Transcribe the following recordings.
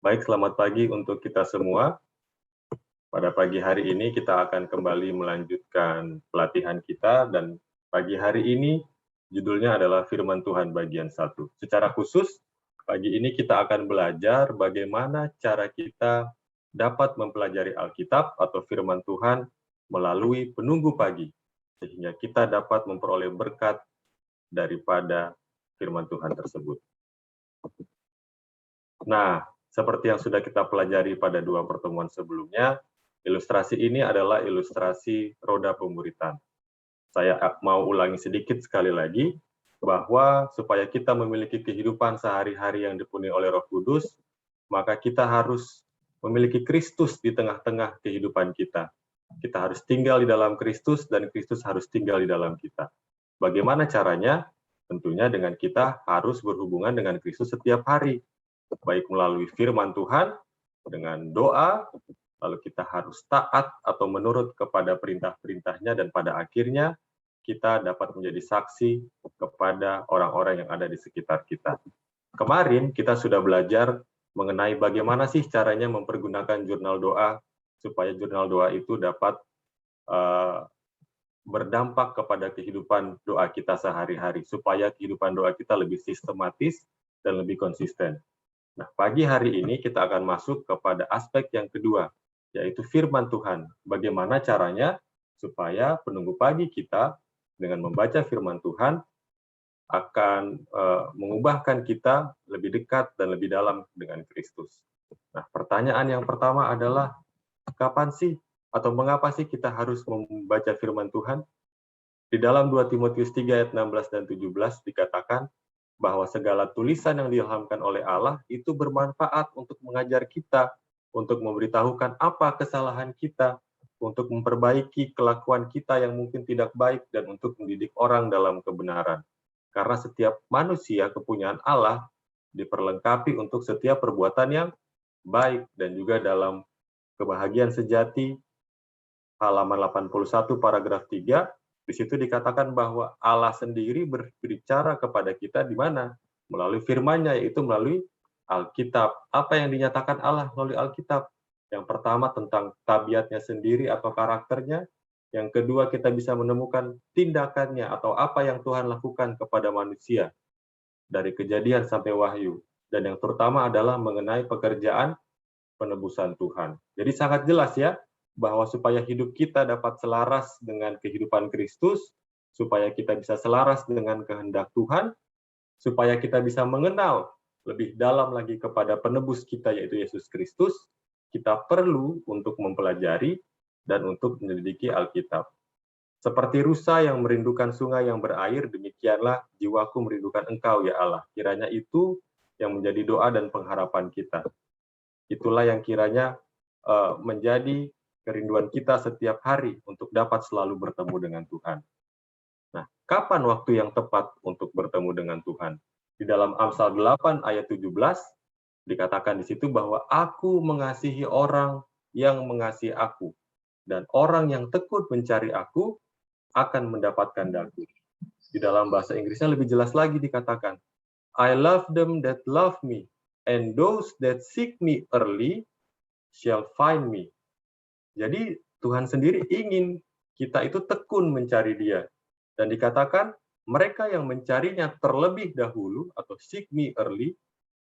Baik, selamat pagi untuk kita semua. Pada pagi hari ini kita akan kembali melanjutkan pelatihan kita dan pagi hari ini judulnya adalah Firman Tuhan bagian 1. Secara khusus, pagi ini kita akan belajar bagaimana cara kita dapat mempelajari Alkitab atau Firman Tuhan melalui penunggu pagi, sehingga kita dapat memperoleh berkat daripada Firman Tuhan tersebut. Nah, seperti yang sudah kita pelajari pada 2 pertemuan sebelumnya, ilustrasi ini adalah ilustrasi roda pemuritan. Saya mau ulangi sedikit sekali lagi, bahwa supaya kita memiliki kehidupan sehari-hari yang dipenuhi oleh Roh Kudus, maka kita harus memiliki Kristus di tengah-tengah kehidupan kita. Kita harus tinggal di dalam Kristus dan Kristus harus tinggal di dalam kita. Bagaimana caranya? Tentunya dengan kita harus berhubungan dengan Kristus setiap hari, baik melalui firman Tuhan, dengan doa, lalu kita harus taat atau menurut kepada perintah-perintahnya, dan pada akhirnya kita dapat menjadi saksi kepada orang-orang yang ada di sekitar kita. Kemarin kita sudah belajar mengenai bagaimana sih caranya mempergunakan jurnal doa, supaya jurnal doa itu dapat berdampak kepada kehidupan doa kita sehari-hari, supaya kehidupan doa kita lebih sistematis dan lebih konsisten. Nah, pagi hari ini kita akan masuk kepada aspek yang kedua, yaitu firman Tuhan. Bagaimana caranya supaya penunggu pagi kita dengan membaca firman Tuhan akan mengubahkan kita lebih dekat dan lebih dalam dengan Kristus. Nah, pertanyaan yang pertama adalah, kapan sih atau mengapa sih kita harus membaca firman Tuhan? Di dalam 2 Timotius 3 ayat 16 dan 17 dikatakan bahwa segala tulisan yang diilhamkan oleh Allah itu bermanfaat untuk mengajar kita, untuk memberitahukan apa kesalahan kita, untuk memperbaiki kelakuan kita yang mungkin tidak baik, dan untuk mendidik orang dalam kebenaran. Karena setiap manusia kepunyaan Allah diperlengkapi untuk setiap perbuatan yang baik, dan juga dalam kebahagiaan sejati, halaman 81 paragraf 3, di situ dikatakan bahwa Allah sendiri berbicara kepada kita di mana? Melalui firman-Nya, yaitu melalui Alkitab. Apa yang dinyatakan Allah melalui Alkitab? Yang pertama tentang tabiatnya sendiri atau karakternya. Yang kedua, kita bisa menemukan tindakannya atau apa yang Tuhan lakukan kepada manusia dari Kejadian sampai Wahyu. Dan yang terutama adalah mengenai pekerjaan penebusan Tuhan. Jadi sangat jelas ya, bahwa supaya hidup kita dapat selaras dengan kehidupan Kristus, supaya kita bisa selaras dengan kehendak Tuhan, supaya kita bisa mengenal lebih dalam lagi kepada penebus kita, yaitu Yesus Kristus, kita perlu untuk mempelajari dan untuk menyelidiki Alkitab. Seperti rusa yang merindukan sungai yang berair, demikianlah jiwaku merindukan Engkau, ya Allah. Kiranya itu yang menjadi doa dan pengharapan kita. Itulah yang kiranya menjadi kerinduan kita setiap hari untuk dapat selalu bertemu dengan Tuhan. Nah, kapan waktu yang tepat untuk bertemu dengan Tuhan? Di dalam Amsal 8 ayat 17 dikatakan di situ bahwa aku mengasihi orang yang mengasihi aku, dan orang yang tekun mencari aku akan mendapatkan daku. Di dalam bahasa Inggrisnya lebih jelas lagi dikatakan, I love them that love me, and those that seek me early shall find me. Jadi Tuhan sendiri ingin kita itu tekun mencari Dia. Dan dikatakan, mereka yang mencarinya terlebih dahulu, atau seek me early,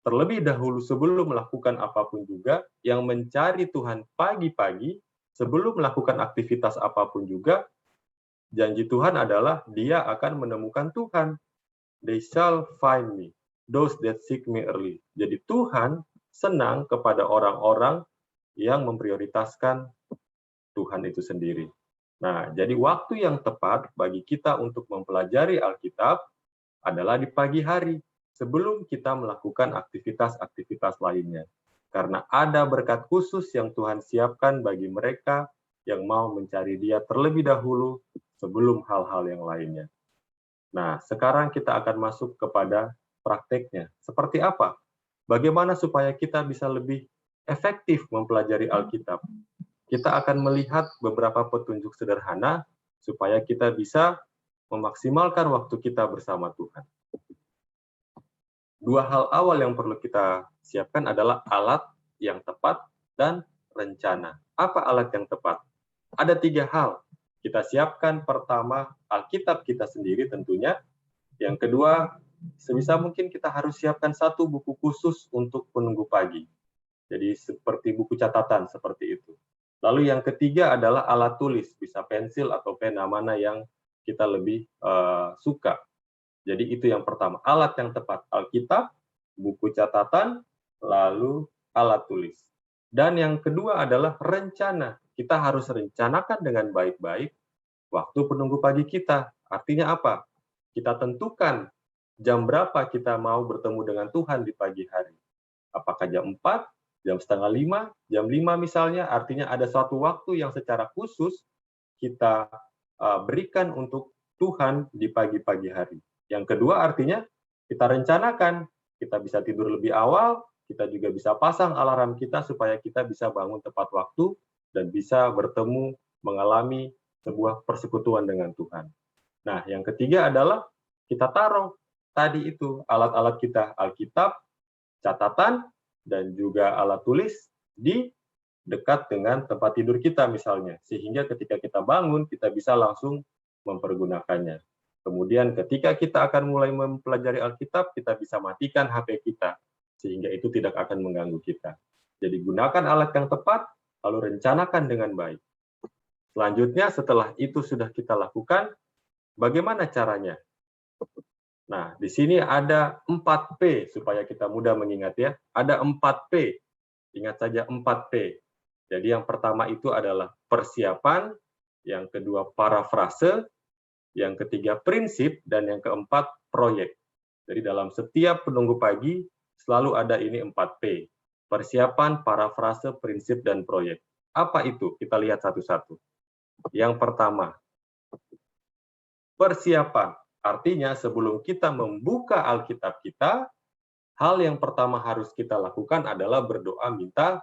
terlebih dahulu sebelum melakukan apapun juga, yang mencari Tuhan pagi-pagi, sebelum melakukan aktivitas apapun juga, janji Tuhan adalah Dia akan menemukan Tuhan. They shall find me, those that seek me early. Jadi Tuhan senang kepada orang-orang yang memprioritaskan Tuhan itu sendiri. Nah, jadi waktu yang tepat bagi kita untuk mempelajari Alkitab adalah di pagi hari, sebelum kita melakukan aktivitas-aktivitas lainnya. Karena ada berkat khusus yang Tuhan siapkan bagi mereka yang mau mencari Dia terlebih dahulu sebelum hal-hal yang lainnya. Nah, sekarang kita akan masuk kepada prakteknya. Seperti apa? Bagaimana supaya kita bisa lebih efektif mempelajari Alkitab? Kita akan melihat beberapa petunjuk sederhana supaya kita bisa memaksimalkan waktu kita bersama Tuhan. Dua hal awal yang perlu kita siapkan adalah alat yang tepat, dan rencana. Apa alat yang tepat? Ada 3 hal. Kita siapkan pertama Alkitab kita sendiri tentunya. Yang kedua, sebisa mungkin kita harus siapkan 1 buku khusus untuk penunggu pagi. Jadi seperti buku catatan seperti itu. Lalu yang ketiga adalah alat tulis, bisa pensil atau pena, mana yang kita lebih suka. Jadi itu yang pertama, alat yang tepat, Alkitab, buku catatan, lalu alat tulis. Dan yang kedua adalah rencana. Kita harus rencanakan dengan baik-baik waktu penunggu pagi kita. Artinya apa? Kita tentukan jam berapa kita mau bertemu dengan Tuhan di pagi hari. Apakah jam 4, jam setengah 5, jam 5 misalnya, artinya ada suatu waktu yang secara khusus kita berikan untuk Tuhan di pagi-pagi hari. Yang kedua artinya kita rencanakan, kita bisa tidur lebih awal, kita juga bisa pasang alarm kita supaya kita bisa bangun tepat waktu dan bisa bertemu, mengalami sebuah persekutuan dengan Tuhan. Nah, yang ketiga adalah kita taruh tadi itu alat-alat kita, Alkitab, catatan, dan juga alat tulis di dekat dengan tempat tidur kita misalnya, sehingga ketika kita bangun, kita bisa langsung mempergunakannya. Kemudian ketika kita akan mulai mempelajari Alkitab, kita bisa matikan HP kita, sehingga itu tidak akan mengganggu kita. Jadi gunakan alat yang tepat, lalu rencanakan dengan baik. Selanjutnya, setelah itu sudah kita lakukan, bagaimana caranya? Nah, di sini ada 4P, supaya kita mudah mengingat ya. Ada 4P, ingat saja 4P. Jadi yang pertama itu adalah persiapan, yang kedua parafrase, yang ketiga prinsip, dan yang keempat proyek. Jadi dalam setiap penunggu pagi selalu ada ini 4P. Persiapan, parafrase, prinsip, dan proyek. Apa itu? Kita lihat satu-satu. Yang pertama, persiapan. Artinya sebelum kita membuka Alkitab kita, hal yang pertama harus kita lakukan adalah berdoa minta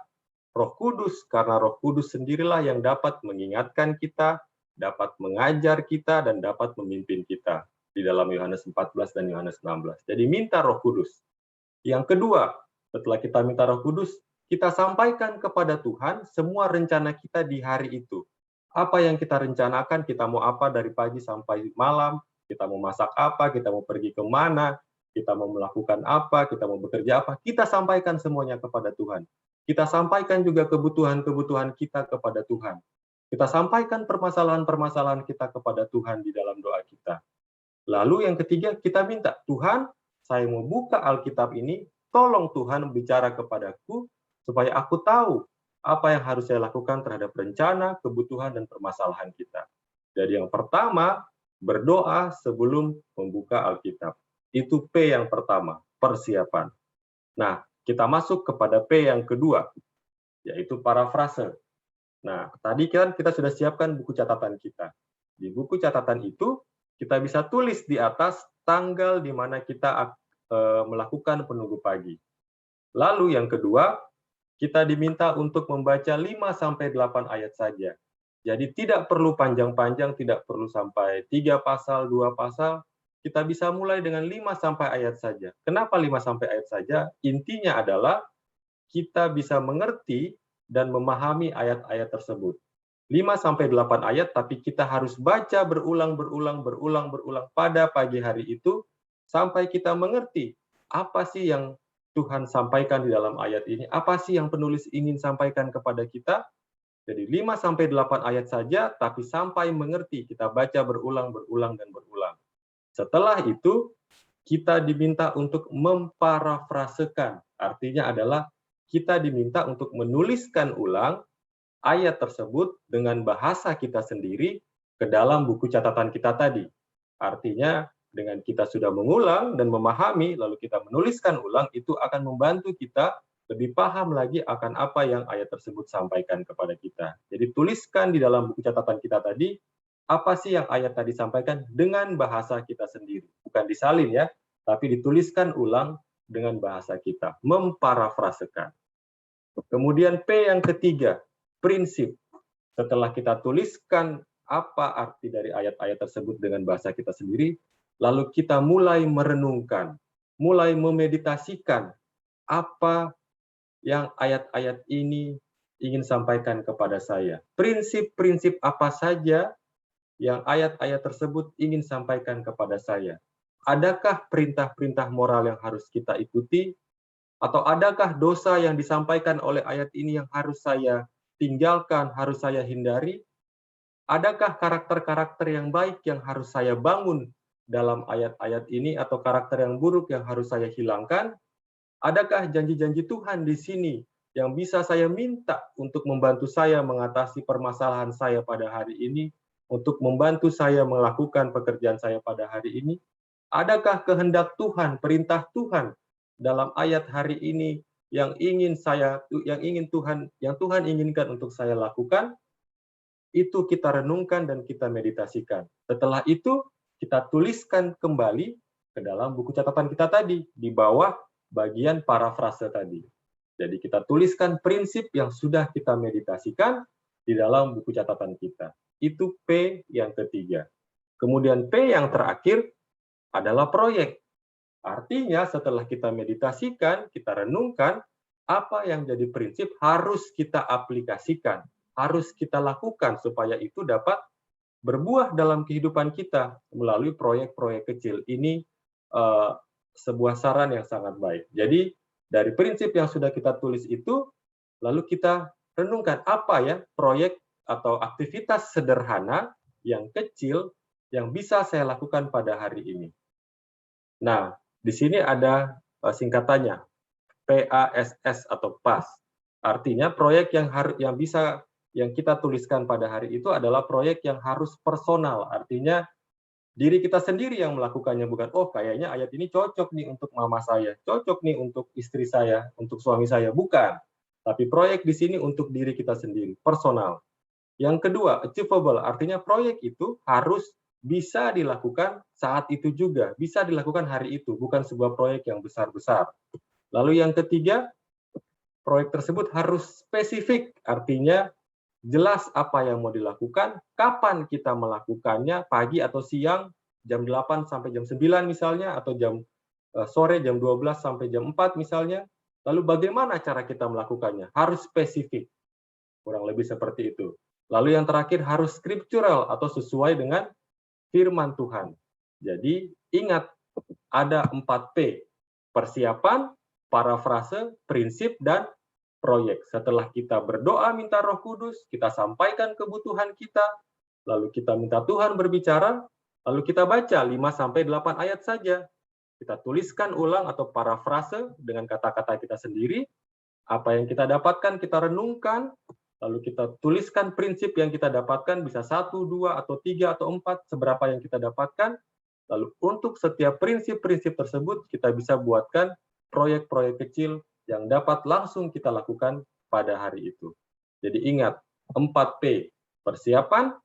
Roh Kudus, karena Roh Kudus sendirilah yang dapat mengingatkan kita, dapat mengajar kita, dan dapat memimpin kita di dalam Yohanes 14 dan Yohanes 16. Jadi minta Roh Kudus. Yang kedua, setelah kita minta Roh Kudus, kita sampaikan kepada Tuhan semua rencana kita di hari itu. Apa yang kita rencanakan, kita mau apa dari pagi sampai malam, kita mau masak apa, kita mau pergi kemana, kita mau melakukan apa, kita mau bekerja apa, kita sampaikan semuanya kepada Tuhan. Kita sampaikan juga kebutuhan-kebutuhan kita kepada Tuhan. Kita sampaikan permasalahan-permasalahan kita kepada Tuhan di dalam doa kita. Lalu yang ketiga, kita minta, Tuhan, saya mau buka Alkitab ini, tolong Tuhan bicara kepadaku, supaya aku tahu apa yang harus saya lakukan terhadap rencana, kebutuhan, dan permasalahan kita. Jadi yang pertama, berdoa sebelum membuka Alkitab. Itu P yang pertama, persiapan. Nah, kita masuk kepada P yang kedua, yaitu parafrase. Nah, tadi kan kita sudah siapkan buku catatan kita. Di buku catatan itu, kita bisa tulis di atas tanggal di mana kita melakukan penunggu pagi. Lalu yang kedua, kita diminta untuk membaca 5-8 ayat saja. Jadi tidak perlu panjang-panjang, tidak perlu sampai 3 pasal, 2 pasal, kita bisa mulai dengan 5 ayat saja. Kenapa 5 ayat saja? Intinya adalah kita bisa mengerti dan memahami ayat-ayat tersebut. 5-8 ayat, tapi kita harus baca berulang pada pagi hari itu, sampai kita mengerti apa sih yang Tuhan sampaikan di dalam ayat ini, apa sih yang penulis ingin sampaikan kepada kita. Jadi 5-8 ayat saja, tapi sampai mengerti, kita baca berulang. Setelah itu, kita diminta untuk memparafrasekan. Artinya adalah kita diminta untuk menuliskan ulang ayat tersebut dengan bahasa kita sendiri ke dalam buku catatan kita tadi. Artinya, dengan kita sudah mengulang dan memahami, lalu kita menuliskan ulang, itu akan membantu kita lebih paham lagi akan apa yang ayat tersebut sampaikan kepada kita. Jadi tuliskan di dalam buku catatan kita tadi, apa sih yang ayat tadi sampaikan dengan bahasa kita sendiri. Bukan disalin ya, tapi dituliskan ulang dengan bahasa kita, memparafrasekan. Kemudian P yang ketiga, prinsip. Setelah kita tuliskan apa arti dari ayat-ayat tersebut dengan bahasa kita sendiri, lalu kita mulai merenungkan, mulai memeditasikan apa yang ayat-ayat ini ingin sampaikan kepada saya? Prinsip-prinsip apa saja yang ayat-ayat tersebut ingin sampaikan kepada saya? Adakah perintah-perintah moral yang harus kita ikuti? Atau adakah dosa yang disampaikan oleh ayat ini yang harus saya tinggalkan, harus saya hindari? Adakah karakter-karakter yang baik yang harus saya bangun dalam ayat-ayat ini atau karakter yang buruk yang harus saya hilangkan? Adakah janji-janji Tuhan di sini yang bisa saya minta untuk membantu saya mengatasi permasalahan saya pada hari ini, untuk membantu saya melakukan pekerjaan saya pada hari ini? Adakah kehendak Tuhan, perintah Tuhan dalam ayat hari ini yang Tuhan inginkan untuk saya lakukan? Itu kita renungkan dan kita meditasikan. Setelah itu, kita tuliskan kembali ke dalam buku catatan kita tadi, di bawah bagian parafrase tadi. Jadi kita tuliskan prinsip yang sudah kita meditasikan di dalam buku catatan kita. Itu P yang ketiga. Kemudian P yang terakhir adalah proyek. Artinya setelah kita meditasikan, kita renungkan, apa yang jadi prinsip harus kita aplikasikan, harus kita lakukan supaya itu dapat berbuah dalam kehidupan kita melalui proyek-proyek kecil. Ini sebuah saran yang sangat baik. Jadi dari prinsip yang sudah kita tulis itu, lalu kita renungkan apa ya proyek atau aktivitas sederhana yang kecil yang bisa saya lakukan pada hari ini. Nah, di sini ada singkatannya, PASS atau PAS. Artinya proyek yang kita tuliskan pada hari itu adalah proyek yang harus personal. Artinya diri kita sendiri yang melakukannya, bukan kayaknya ayat ini cocok nih untuk mama saya, cocok nih untuk istri saya, untuk suami saya, bukan. Tapi proyek di sini untuk diri kita sendiri, personal. Yang kedua, achievable, artinya proyek itu harus bisa dilakukan saat itu juga, bisa dilakukan hari itu, bukan sebuah proyek yang besar-besar. Lalu yang ketiga, proyek tersebut harus spesifik, artinya jelas apa yang mau dilakukan, kapan kita melakukannya, pagi atau siang, jam 8 sampai jam 9 misalnya, atau sore jam 12 sampai jam 4 misalnya. Lalu bagaimana cara kita melakukannya? Harus spesifik, kurang lebih seperti itu. Lalu yang terakhir harus scriptural atau sesuai dengan firman Tuhan. Jadi ingat, ada 4P, persiapan, parafrase, prinsip, dan proyek. Setelah kita berdoa minta Roh Kudus, kita sampaikan kebutuhan kita, lalu kita minta Tuhan berbicara, lalu kita baca 5-8 ayat saja. Kita tuliskan ulang atau parafrase dengan kata-kata kita sendiri, apa yang kita dapatkan kita renungkan, lalu kita tuliskan prinsip yang kita dapatkan, bisa 1, 2, atau 3, atau 4, seberapa yang kita dapatkan. Lalu untuk setiap prinsip-prinsip tersebut, kita bisa buatkan proyek-proyek kecil yang dapat langsung kita lakukan pada hari itu. Jadi ingat, 4P, persiapan,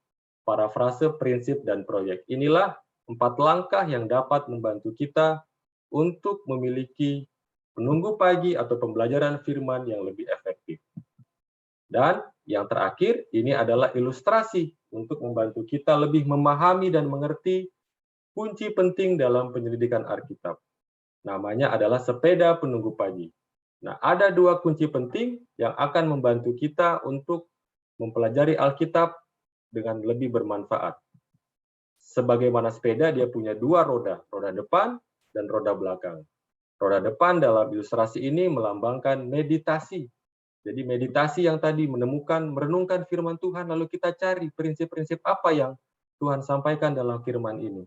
parafrase, prinsip, dan proyek. Inilah 4 langkah yang dapat membantu kita untuk memiliki penunggu pagi atau pembelajaran firman yang lebih efektif. Dan yang terakhir, ini adalah ilustrasi untuk membantu kita lebih memahami dan mengerti kunci penting dalam penyelidikan Alkitab. Namanya adalah sepeda penunggu pagi. Nah, ada 2 kunci penting yang akan membantu kita untuk mempelajari Alkitab dengan lebih bermanfaat. Sebagaimana sepeda, dia punya 2 roda, roda depan dan roda belakang. Roda depan dalam ilustrasi ini melambangkan meditasi. Jadi meditasi yang tadi merenungkan firman Tuhan, lalu kita cari prinsip-prinsip apa yang Tuhan sampaikan dalam firman ini.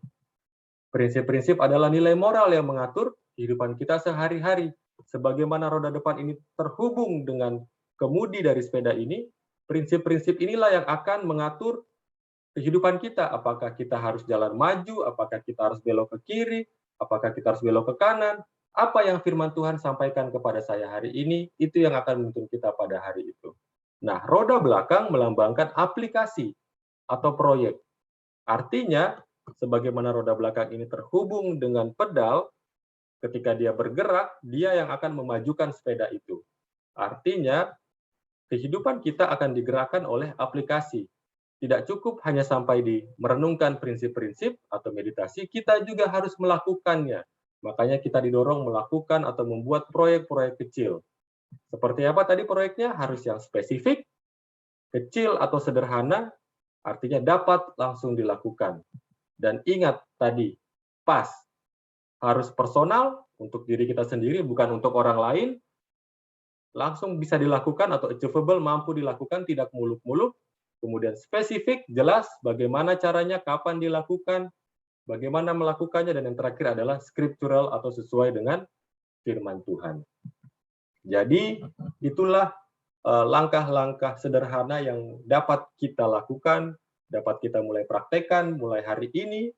Prinsip-prinsip adalah nilai moral yang mengatur kehidupan kita sehari-hari. Sebagaimana roda depan ini terhubung dengan kemudi dari sepeda ini, prinsip-prinsip inilah yang akan mengatur kehidupan kita. Apakah kita harus jalan maju, apakah kita harus belok ke kiri, apakah kita harus belok ke kanan. Apa yang firman Tuhan sampaikan kepada saya hari ini, itu yang akan menuntun kita pada hari itu. Nah, roda belakang melambangkan aplikasi atau proyek. Artinya, sebagaimana roda belakang ini terhubung dengan pedal, ketika dia bergerak, dia yang akan memajukan sepeda itu. Artinya, kehidupan kita akan digerakkan oleh aplikasi. Tidak cukup hanya sampai di merenungkan prinsip-prinsip atau meditasi, kita juga harus melakukannya. Makanya kita didorong melakukan atau membuat proyek-proyek kecil. Seperti apa tadi proyeknya? Harus yang spesifik, kecil atau sederhana, artinya dapat langsung dilakukan. Dan ingat tadi, pas, harus personal untuk diri kita sendiri, bukan untuk orang lain, langsung bisa dilakukan atau achievable, mampu dilakukan, tidak muluk-muluk. Kemudian spesifik, jelas bagaimana caranya, kapan dilakukan, bagaimana melakukannya, dan yang terakhir adalah scriptural atau sesuai dengan firman Tuhan. Jadi itulah langkah-langkah sederhana yang dapat kita lakukan, dapat kita mulai praktekkan mulai hari ini,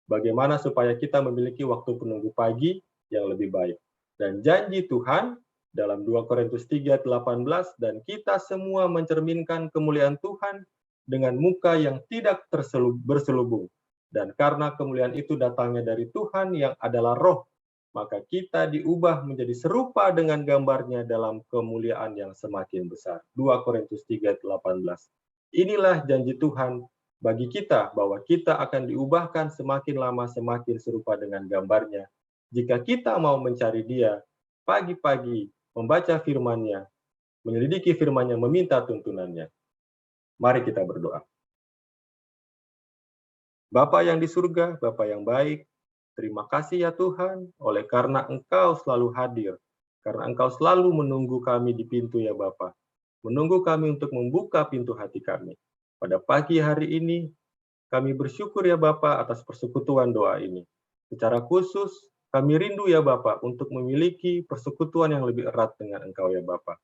bagaimana supaya kita memiliki waktu penunggu pagi yang lebih baik. Dan janji Tuhan dalam 2 Korintus 3:18, dan kita semua mencerminkan kemuliaan Tuhan dengan muka yang tidak berselubung. Dan karena kemuliaan itu datangnya dari Tuhan yang adalah Roh, maka kita diubah menjadi serupa dengan gambarnya dalam kemuliaan yang semakin besar. 2 Korintus 3:18. Inilah janji Tuhan bagi kita, bahwa kita akan diubahkan semakin lama semakin serupa dengan gambarnya. Jika kita mau mencari Dia, pagi-pagi membaca firman-Nya, menyelidiki firman-Nya, meminta tuntunannya. Mari kita berdoa. Bapa yang di surga, Bapa yang baik, terima kasih ya Tuhan, oleh karena Engkau selalu hadir, karena Engkau selalu menunggu kami di pintu ya Bapa, menunggu kami untuk membuka pintu hati kami. Pada pagi hari ini, kami bersyukur ya Bapa atas persekutuan doa ini. Secara khusus, kami rindu ya Bapa untuk memiliki persekutuan yang lebih erat dengan Engkau ya Bapa.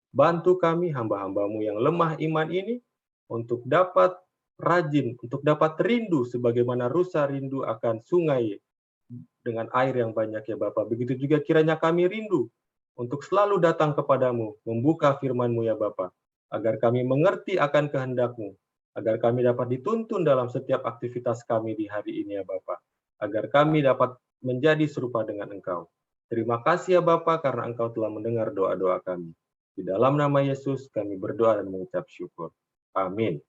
Bantu kami hamba-hambamu yang lemah iman ini untuk dapat rajin, untuk dapat rindu sebagaimana rusa rindu akan sungai dengan air yang banyak ya Bapa. Begitu juga kiranya kami rindu untuk selalu datang kepadamu, membuka firman-Mu ya Bapa, agar kami mengerti akan kehendak-Mu, agar kami dapat dituntun dalam setiap aktivitas kami di hari ini ya Bapa, agar kami dapat menjadi serupa dengan Engkau. Terima kasih ya Bapa karena Engkau telah mendengar doa-doa kami. Di dalam nama Yesus kami berdoa dan mengucap syukur. Amin.